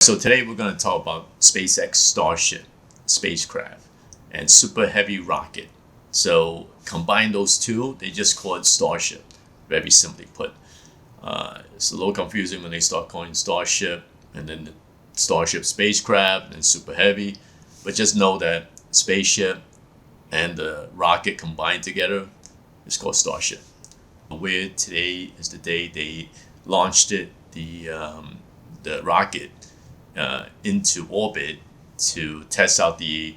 So today we're going to talk about SpaceX Starship spacecraft and super heavy rocket. So combine those two, they just call it Starship, very simply put. It's a little confusing when they start calling Starship and then the Starship spacecraft and super heavy, but just know that spaceship and the rocket combined together is called Starship. Where today is the day they launched it, the rocket into orbit to test out the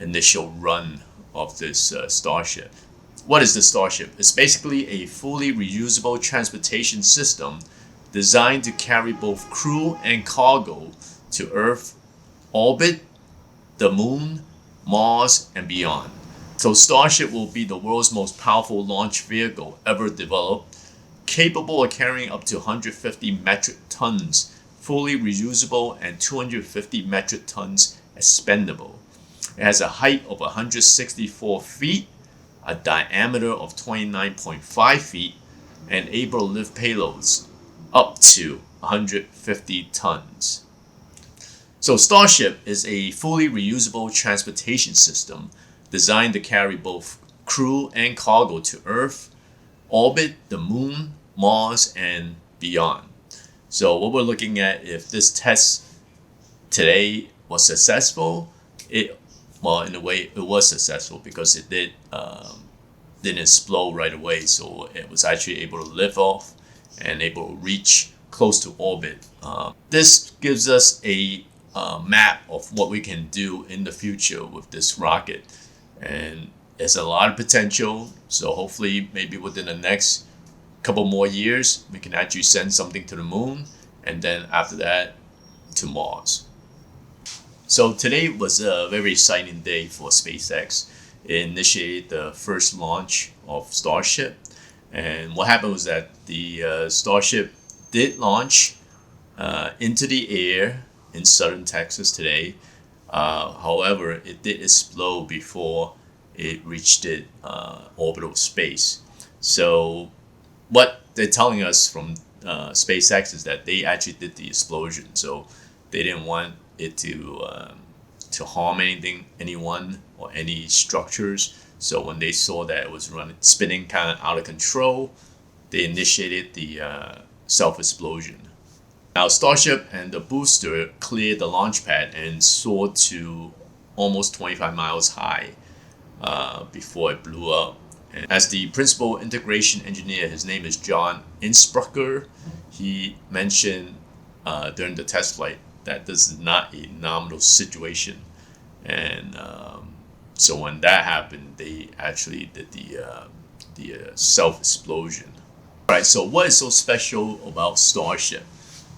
initial run of this Starship. What is the Starship? It's basically a fully reusable transportation system designed to carry both crew and cargo to Earth, orbit, the moon, Mars, and beyond. So Starship will be the world's most powerful launch vehicle ever developed, capable of carrying up to 150 metric tons fully reusable and 250 metric tons expendable. It has a height of 164 feet, a diameter of 29.5 feet, and able to lift payloads up to 150 tons. So Starship is a fully reusable transportation system designed to carry both crew and cargo to Earth, orbit, the moon, Mars, and beyond. So what we're looking at, if this test today was successful, in a way it was successful because it didn't explode right away. So it was actually able to lift off and able to reach close to orbit. This gives us a map of what we can do in the future with this rocket. And there's a lot of potential. So hopefully maybe within the next couple more years, we can actually send something to the moon, and then after that to Mars. So today was a very exciting day for SpaceX. It initiated the first launch of Starship, and what happened was that the Starship did launch into the air in southern Texas today. However, it did explode before it reached orbital space. So what they're telling us from SpaceX is that they actually did the explosion, so they didn't want it to harm anyone or any structures. So when they saw that it was spinning kind of out of control, they initiated the self-explosion. Now Starship and the booster cleared the launch pad and soared to almost 25 miles high before it blew up. And as the principal integration engineer, his name is John Insprucker, he mentioned during the test flight that this is not a nominal situation. And so when that happened, they actually did the self-explosion. All right, so what is so special about Starship?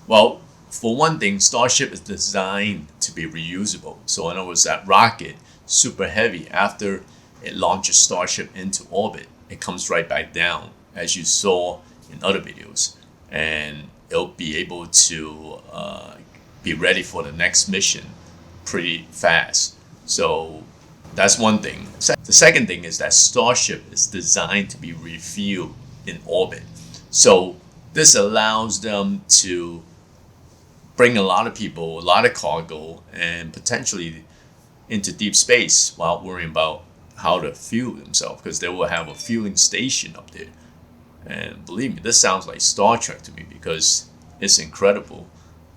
Well, for one thing, Starship is designed to be reusable. So in other words, that rocket, super heavy, after it launches Starship into orbit, it comes right back down, as you saw in other videos, and it'll be able to be ready for the next mission pretty fast. So that's one thing. The second thing is that Starship is designed to be refueled in orbit. So this allows them to bring a lot of people, a lot of cargo, and potentially into deep space without worrying about how to fuel themselves, because they will have a fueling station up there. And believe me, this sounds like Star Trek to me, because it's incredible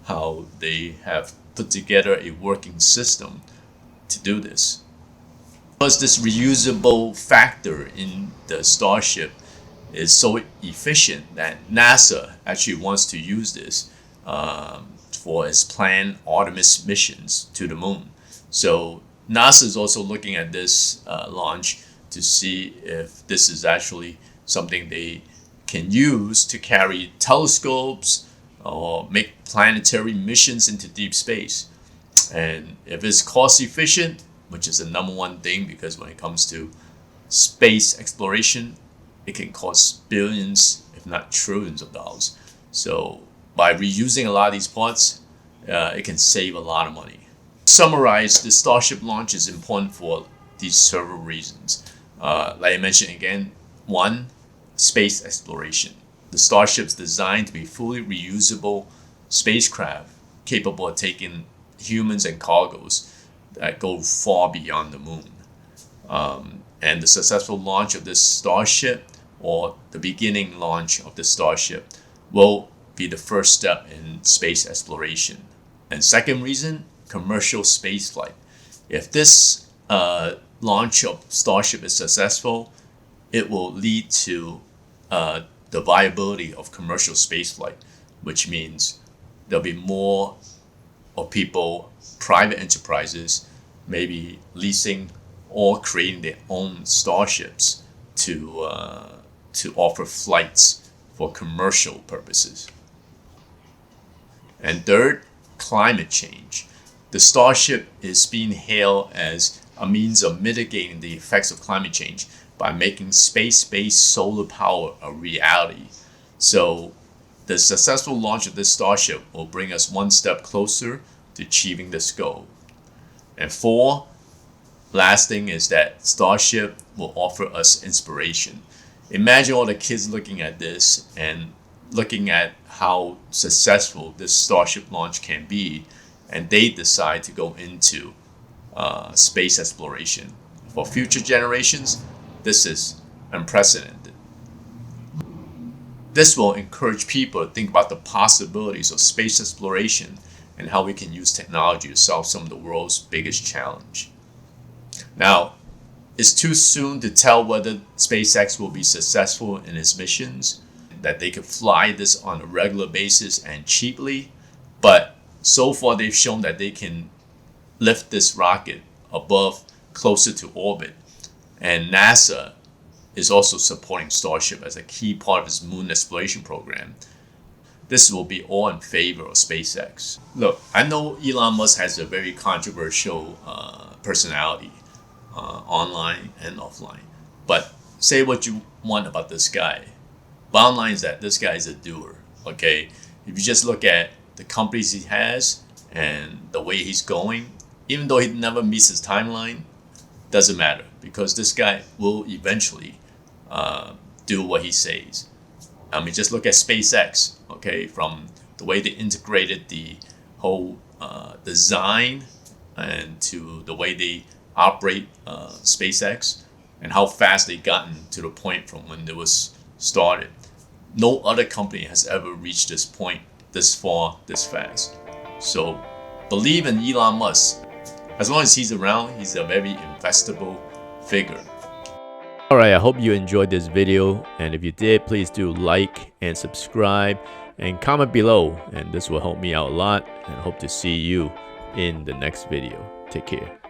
how they have put together a working system to do this. Plus, this reusable factor in the Starship is so efficient that NASA actually wants to use this for its planned Artemis missions to the moon. So NASA is also looking at this launch to see if this is actually something they can use to carry telescopes or make planetary missions into deep space. And if it's cost efficient, which is the number one thing, because when it comes to space exploration, it can cost billions, if not trillions of dollars. So by reusing a lot of these parts, it can save a lot of money. Summarize, the Starship launch is important for these several reasons. Like I mentioned again, one, space exploration. The Starship's designed to be fully reusable spacecraft capable of taking humans and cargoes that go far beyond the moon. And the successful launch of this Starship, or the beginning launch of the Starship, will be the first step in space exploration. And second reason, commercial spaceflight. If this launch of Starship is successful, it will lead to the viability of commercial spaceflight, which means there'll be more of people, private enterprises, maybe leasing or creating their own starships to offer flights for commercial purposes. And third, climate change. The Starship is being hailed as a means of mitigating the effects of climate change by making space-based solar power a reality. So the successful launch of this Starship will bring us one step closer to achieving this goal. And four, last thing is that Starship will offer us inspiration. Imagine all the kids looking at this and looking at how successful this Starship launch can be, and they decide to go into space exploration. For future generations, this is unprecedented. This will encourage people to think about the possibilities of space exploration and how we can use technology to solve some of the world's biggest challenge. Now, it's too soon to tell whether SpaceX will be successful in its missions, that they could fly this on a regular basis and cheaply, but so far they've shown that they can lift this rocket above, closer to orbit. And NASA is also supporting Starship as a key part of its moon exploration program. This will be all in favor of SpaceX. Look, I know Elon Musk has a very controversial personality, online and offline. But say what you want about this guy. Bottom line is that this guy is a doer, okay? If you just look at the companies he has and the way he's going, even though he never meets his timeline, doesn't matter, because this guy will eventually do what he says. I mean, just look at SpaceX, okay? From the way they integrated the whole design and to the way they operate SpaceX and how fast they gotten to the point from when it was started. No other company has ever reached this point this far, this fast. So believe in Elon Musk. As long as he's around, he's a very investable figure. Alright, I hope you enjoyed this video, and if you did, please do like and subscribe and comment below, and this will help me out a lot, and I hope to see you in the next video. Take care.